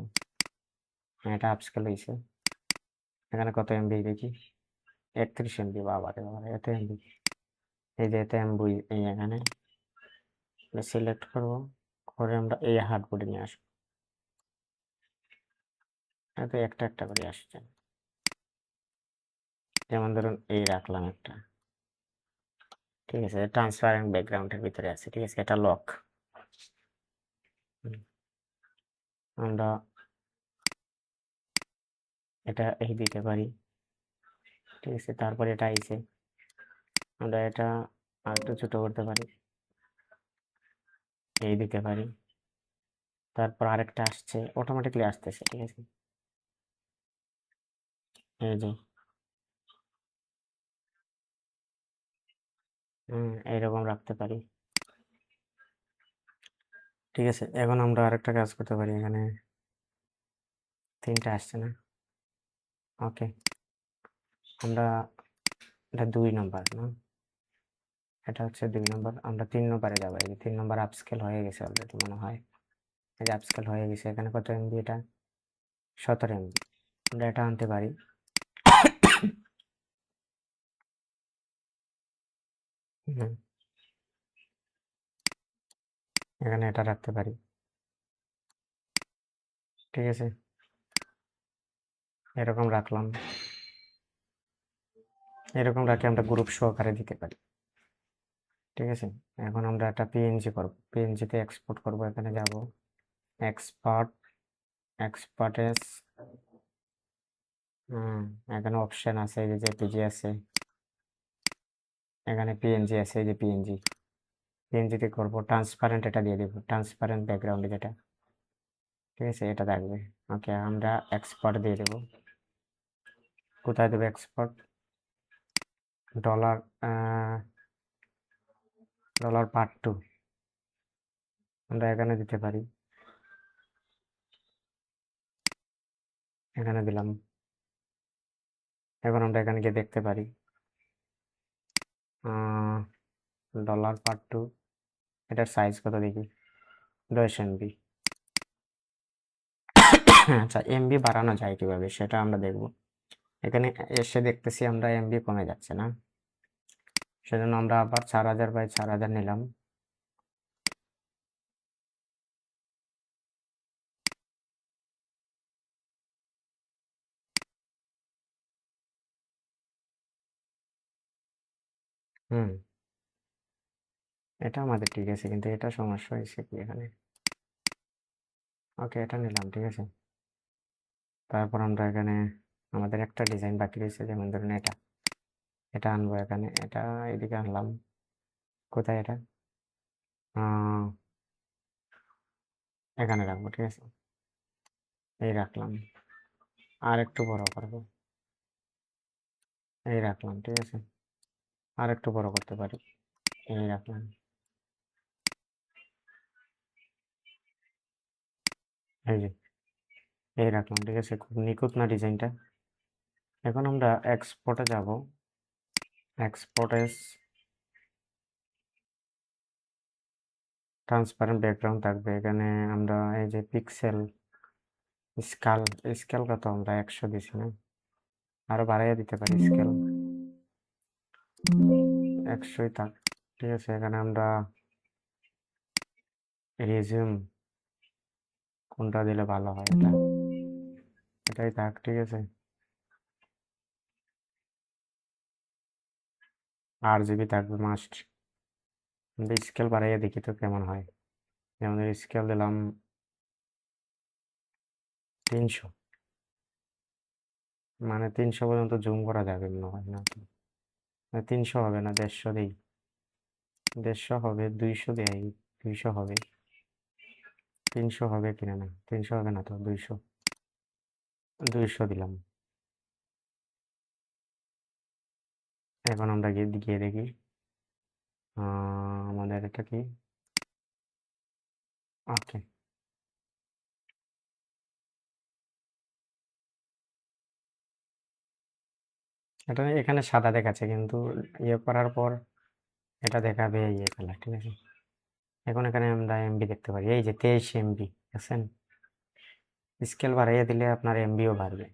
হ্যাঁ, এটা আপস্কেল হয়েছে। এখানে কত এমবি দেখি, 31 এমবি। বাবা রে বাবা, এত এমবি! এই যে এত এমবি, এই এখানে সিলেক্ট করব, করে আমরা এই হার্ডবোর্ডে নিয়ে আসবো। এত একটা একটা করে আসছে। যেমন ধরুন এই রাখলাম একটা। ঠিক আছে, ট্রান্সপারেন্ট ব্যাকগ্রাউন্ডের ভিতরে আছে। ঠিক আছে, এটা লক। আমরা এটা এই দিতে পারি। ঠিক আছে, তারপরে এটা আইছে, আমরা এটা আর একটু ছোট করতে পারি, এই দিতে পারি। তারপর আরেকটা আসছে, অটোমেটিকলি আসতেছে। ঠিক আছে, এই যে এইরকম রাখতে পারি। ঠিক আছে, এখন আমরা আরেকটা কাজ করতে পারি। এখানে 3টা আসছে না? ওকে, আমরা এটা 2 নম্বর না, এটা হচ্ছে 2 নম্বর। আমরা 3 নম্বরে যাবো। এই যে 3 নম্বর আপস্কেল হয়ে গেছে অলরেডি মনে হয়। এই যে আপস্কেল হয়ে গেছে। এখানে কত এমবি? এটা 17 এমবি। আমরা এটা আনতে পারি। হুম, এখানে এটা রাখতে পারি। ঠিক আছে, এরকম রাখলাম। এরকম রাখে আমরা গ্রুপ সহকারে দিতে পারি। ঠিক আছে, এখন আমরা একটা পিএনজি করব, পিএনজিতে এক্সপোর্ট করব। এখানে যাব, এক্সপোর্ট, এক্সপোর্টেস। এখানে অপশন আছে, এই যে জেপিজি আছে, এখানে পিএনজি আছে, এই যে পিএনজি। পিএনজিতে করব, ট্রান্সপারেন্ট এটা দিয়ে দেবো, ট্রান্সপারেন্ট ব্যাকগ্রাউন্ডে যেটা। ঠিক আছে, এটা থাকবে। ওকে, আমরা এক্সপোর্ট দিয়ে দেবো। কোথায় দেবো এক্সপোর্ট? ডলার, ডলার পার্ট 2 আমরা এখানে দিতে পারি। এখানে দিলাম। এখন আমরা এখানে গিয়ে দেখতে পারি $2 এটার সাইজ কত দেখি, 10 MB। আচ্ছা, এমবি বাড়ানো যায় কিভাবে সেটা আমরা দেখব। এখানে এসে দেখতেছি আমরা এমবি কমে যাচ্ছে না, সেজন্য আমরা আবার 4000/4000 নিলাম। হুম, এটা আমাদের ঠিক আছে, কিন্তু এটা সমস্যা হয়েছে কি এখানে। ওকে, এটা নিলাম, ঠিক আছে। তারপর আমরা এখানে আমাদের একটা ডিজাইন বাকি রয়েছে, যেমন ধরুন এটা এটা আনবো এখানে, এটা এদিকে আনলাম। কোথায় এটা? আহ, এখানে রাখবো, ঠিক আছে। এই রাখলাম। আর একটু বড় করবো, এই রাখলাম, ঠিক আছে। আর একটু বড় করতে পারি, এই রাখলাম। এই যে, এই রাখলাম, ঠিক আছে। খুব নিখুঁত না ডিজাইনটা? এখন আমরা এক্সপোর্টে যাব। এক্সপোর্টে ট্রান্সপারেন্ট ব্যাকগ্রাউন্ড থাকবে এখানে। আমরা এই যে পিক্সেল স্কেল, স্কেল কত আমরা 100 দিছি না, আরো বাড়াইয়া দিতে পারি স্কেল, 100ই থাক, ঠিক আছে। এখানে আমরা রিজিউম কোনটা দিলে ভালো হয়, এটাই থাক, ঠিক আছে। RGB থাকবে মাস্ট। আমরা স্কেল বাড়াইয়া দেখি তো কেমন হয়। যেমন স্কেল দিলাম 300, মানে 300 পর্যন্ত জুম করা যাবে মনে হয় না। 300 হবে না, 150 দিই, 150 হবে, 200 দেয়, 200 হবে, 300 হবে কিনা, না 300 হবে না তো, 200, 200 দিলাম। এখন আমরা গিয়ে গিয়ে দেখি আমাদের এটা কি। ওকে, এটা এখানে সাদা দেখাচ্ছে, কিন্তু ইয়ে করার পর এটা দেখাবে ইয়ে কালার, ঠিক আছে। এখন এখানে আমরা এমবি দেখতে পারি, এই যে 23 MB দেখছেন। স্কেল বাড়াইয়া দিলে আপনার এমবিও বাড়বে,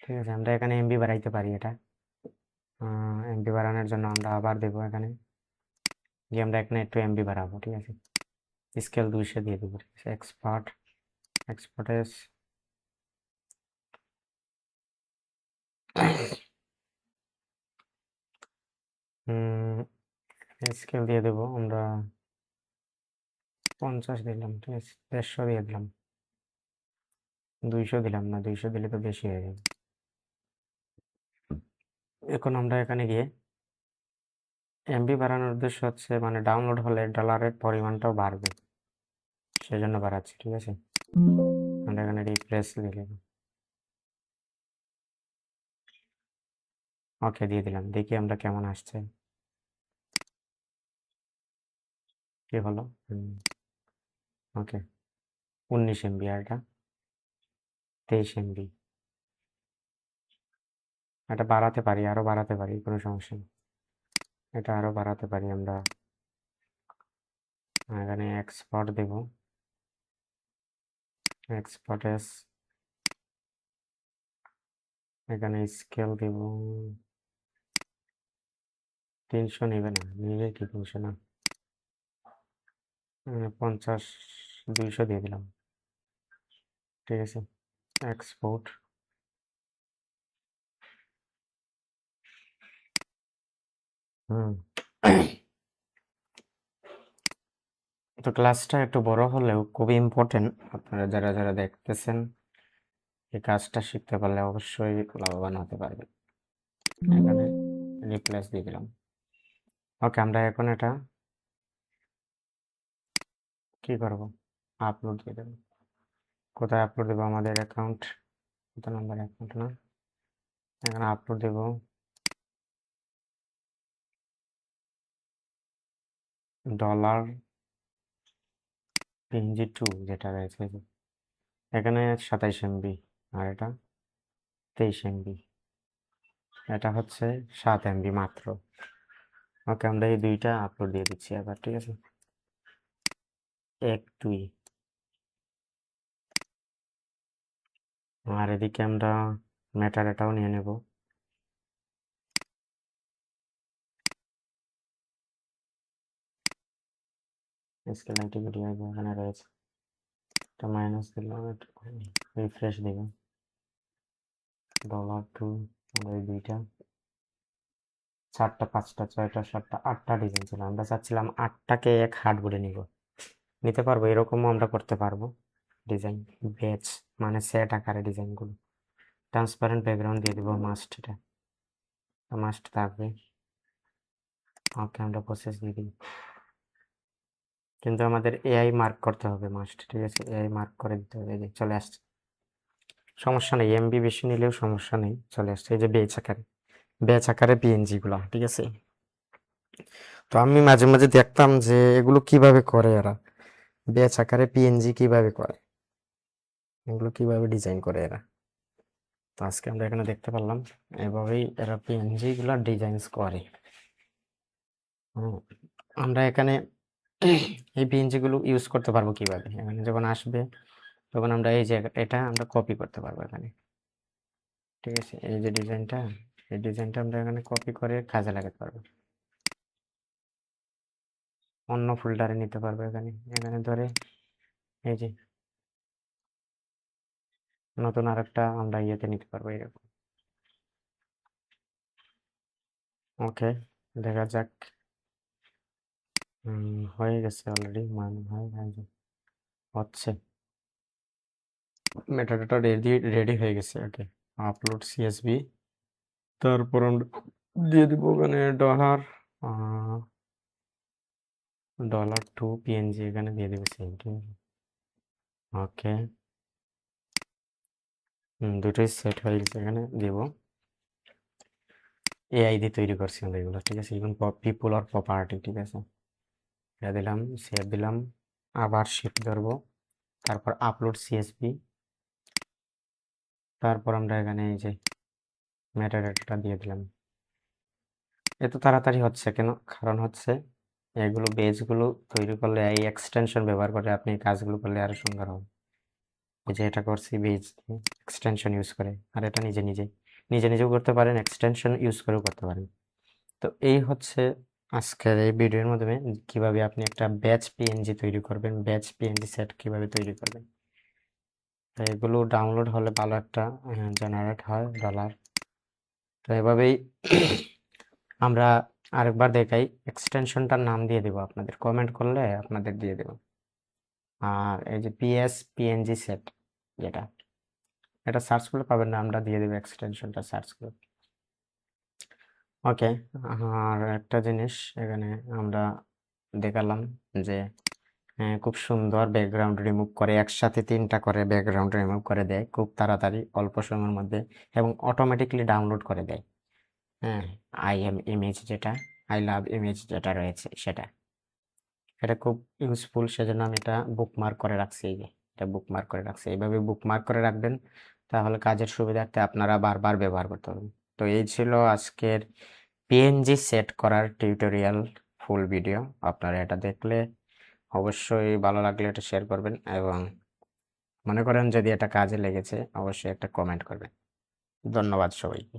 ঠিক আছে। আমরা এখানে এমবি বাড়াইতে পারি। এটা এমবি বাড়ানোর জন্য আমরা আবার দেবো এখানে গিয়ে, আমরা এখানে একটু এমবি বাড়াবো, ঠিক আছে। স্কেল 200 দিয়ে দেবো, ঠিক আছে। এক্সপার্ট, এক্সপার্টেস, স্কেল দিয়ে দেবো আমরা 50 দিলাম, ঠিক আছে। 150 দিয়ে দিলাম, 200 দিলাম না, 200 দিলে তো বেশি হয়ে যাবে। এখন আমরা এখানে গিয়ে এমবি বাড়ানোর উদ্দেশ্য হচ্ছে, মানে ডাউনলোড হলে ডলারের পরিমাণটাও বাড়বে, সেজন্য বাড়াচ্ছি, ঠিক আছে। আমরা এখানে রিফ্রেশ দিলাম, ওকে দিয়ে দিলাম, দেখি আমরা কেমন আসছে। কি হলো? ওকে, 19 MB, আর এটা 23 MB। এটা বাড়াতে পারি, আরো বাড়াতে পারি, কোনো সমস্যা নেই। এটা আরো বাড়াতে পারি আমরা। এখানে এক্সপোর্ট দেব, এক্সপোর্টেস, এখানে স্কেল দেব 300, নেবে না, নিবে কি 300 না, 50, 200 দিয়ে দিলাম, ঠিক আছে। এক্সপোর্ট, হুম। তো ক্লাসটা একটু বড় হলেও খুবই ইম্পর্টেন্ট। আপনারা যারা যারা দেখতেছেন, এই কাজটা শিখতে পারলে অবশ্যই লাভবান হতে পারবে। এখানে রিপ্লেস দিয়ে দিলাম। ওকে, আমরা এখন এটা কি করব, আপলোড দিয়ে দেবো। কোথায় আপলোড দেবো? আমাদের অ্যাকাউন্ট, কত নাম্বার অ্যাকাউন্ট না, এখানে আপলোড দেবো ডলার PNG2 যেটা রয়েছে, এখানে 27 MB। আর এটা 23 MB, এটা হচ্ছে 7 MB মাত্র। ওকে, আমরা এই দুইটা আপলোড দিয়ে দিচ্ছি আবার, ঠিক আছে, 1 2। আর এদিকে আমরা মেটাডাটাও নিয়ে নেব। স্কেলেটি ভিডিও এখানে রয়েছে, এটা মাইনাস দিলাম, রিফ্রেশ দিব, $2 আমরা এই দুইটা 4টা 5টা 6টা 7টা 8টা ডিজাইন ছিল, আমরা চাচ্ছিলাম 8টাকে এক হাট বলে নিতে পারবো, এরকমও আমরা করতে পারবো ডিজাইন, ব্যাচ মানে সেট আকারে ডিজাইনগুলো। ট্রান্সপারেন্ট ব্যাকগ্রাউন্ড দিয়ে দেবো, মাস্ট, এটা মাস্ট থাকবে। ওকে, আমরা প্রসেস দিয়ে দিই, কিন্তু আমাদের এআই মার্ক করতে হবে মাস্ট, ঠিক আছে, এআই মার্ক করে দিতে হবে। এই যে চলে আসছে, সমস্যা নেই, এমবি বেশি নিলেও সমস্যা নেই, চলে আসছে এই যে ব্যাচ আকারে পিএনজি গুলো, ঠিক আছে। তো আমি মাঝে মাঝে দেখতাম যে এগুলো কিভাবে করে এরা, ব্যাচ আকারে পিএনজি কিভাবে করে, এগুলো কিভাবে ডিজাইন করে এরা। তো আজকে আমরা এখানে দেখতে পারলাম এভাবেই এরা পিএনজি গুলা ডিজাইন করে। আমরা এখানে এই পিএনজি গুলো ইউজ করতে পারবো কিভাবে, এখানে যখন আসবে তখন আমরা এই যে এটা আমরা কপি করতে পারবো এখানে, ঠিক আছে, এই যে ডিজাইনটা, এই ডিজাইনটা আমরা এখানে কপি করে কাজে লাগাতে পারবো, অন্য ফোল্ডারে নিতে পারবো। এখানে এখানে ধরে এই যে নতুন আরেকটা আমরা ইয়েতে নিতে পারবো এরকম। ওকে, দেখা যাক। হয়ে গেছে অলরেডি, মানে হচ্ছে মেটাডাটা রেডি হয়ে গেছে। ওকে, আপলোড সিএসভি, তারপর আমরা দিয়ে দিব ওখানে $2 পিএনজি এখানে দিয়ে দেবো সেম, ঠিক আছে। ওকে, দুটোই সেট হয়ে গেছে, এখানে দিব। এআই দিয়ে তৈরি করছি আমরা এগুলো, ঠিক আছে, ইভেন পিপুল আর প্রপার্টি, ঠিক আছে, এটা দিলাম, সেভ দিলাম, আবার শিফট ধরবো, তারপর আপলোড সিএসভি, তারপর আমরা এখানে এই যে মেটাডাটাটা দিয়ে দিলাম। এত তাড়াতাড়ি হচ্ছে কেন? কারণ হচ্ছে এগুলো বেজগুলো তৈরি করলে, এই এক্সটেনশন ব্যবহার করে আপনি কাজগুলো করলে আরো সুন্দর হবে। এই যে এটা করছি বেজ এক্সটেনশন ইউজ করে, আর এটা নিজেও করতে পারেন, এক্সটেনশন ইউজ করেও করতে পারেন। তো এই হচ্ছে আজকের এই ভিডিওর মাধ্যমে কিভাবে আপনি একটা ব্যাচ পিএনজি তৈরি করবেন, ব্যাচ পিএনজি সেট কিভাবে তৈরি করবেন। তো এগুলো ডাউনলোড হলে ভালো একটা জেনারেট হয় ডলার। তো এভাবেই আমরা আরেকবার দেখাই, এক্সটেনশনটার নাম দিয়ে দেবো, আপনাদের কমেন্ট করলে আপনাদের দিয়ে দেবো। আর এই যে পিএনজি সেট, যেটা এটা সার্চ করলে পাবেন না, আমরা দিয়ে দেবো এক্সটেনশনটা সার্চ করে। ওকে, আর একটা জিনিস এখানে আমরা দেখালাম যে খুব সুন্দর ব্যাকগ্রাউন্ড রিমুভ করে, একসাথে 3টা করে ব্যাকগ্রাউন্ড রিমুভ করে দেয় খুব তাড়াতাড়ি অল্প সময়ের মধ্যে, এবং অটোমেটিকলি ডাউনলোড করে দেয়। হ্যাঁ, আই লাভ ইমেজ যেটা রয়েছে সেটা, এটা খুব ইউজফুল, সেজন্য আমি এটা বুকমার্ক করে রাখছি। এই যে এটা বুকমার্ক করে রাখছি, এইভাবে বুকমার্ক করে রাখবেন, তাহলে কাজের সুবিধার্থে আপনারা বারবার ব্যবহার করতে পারবেন। তো এই ছিল আজকের পিএনজি সেট করার টিউটোরিয়াল ফুল ভিডিও। আপনারা এটা দেখলে অবশ্যই ভালো লাগলে এটা শেয়ার করবেন, এবং মনে করেন যদি এটা কাজে লেগেছে অবশ্যই একটা কমেন্ট করবেন। ধন্যবাদ সবাইকে।